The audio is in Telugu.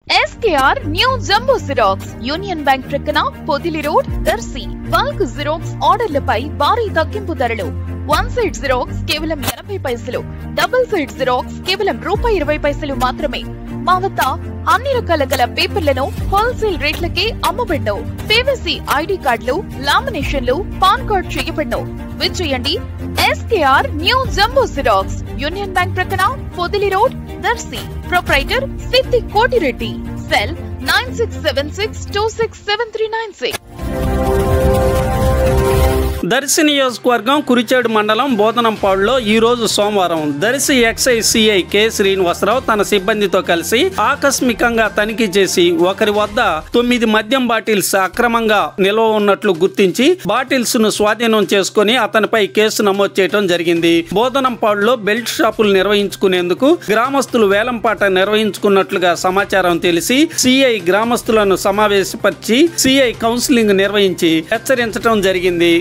SKR new jumbo xerox union bank ప్రక్కన Podili road Darsi bulk xerox ఆర్డర్లపై భారీ తగ్గింపు ధరలు. వన్ సైడ్ జిరాక్స్ కేవలం 80 పైసలు, డబుల్ సైడ్ జిరాక్స్ కేవలం ₹20 మాత్రమే. మా వద్ద అన్ని రకాల గల పేపర్లను హోల్సేల్ రేట్లకే అమ్మబడ్ను. PVC ID కార్డులు, లామినేషన్లు, పాన్ కార్డ్ చేయబడ్ను. విచ్చేయండి SKR new jumbo xerox union bank ప్రక్కన పొదిలి రోడ్ దర్శి. ప్రొప్రైటర్ సిద్ధి కోటిరెడ్డి. సెల్ 9676267396. దర్శి నియోజకవర్గం కురిచేడు మండలం బోధనంపాడులో ఈ రోజు సోమవారం Darsi excise CI K Srinivasarao తన సిబ్బందితో కలిసి ఆకస్మికంగా తనిఖీ చేసి ఒకరి వద్ద 9 మద్యం బాటిల్స్ అక్రమంగా నిల్వ ఉన్నట్లు గుర్తించి బాటిల్స్ ను స్వాధీనం చేసుకుని అతనిపై కేసు నమోదు చేయడం జరిగింది. బోధనంపాడులో బెల్ట్ షాపులు నిర్వహించుకునేందుకు గ్రామస్తులు వేలంపాట నిర్వహించుకున్నట్లుగా సమాచారం తెలిసి సిఐ గ్రామస్తులను సమావేశపరిచి సిఐ కౌన్సిలింగ్ నిర్వహించి హెచ్చరించడం జరిగింది.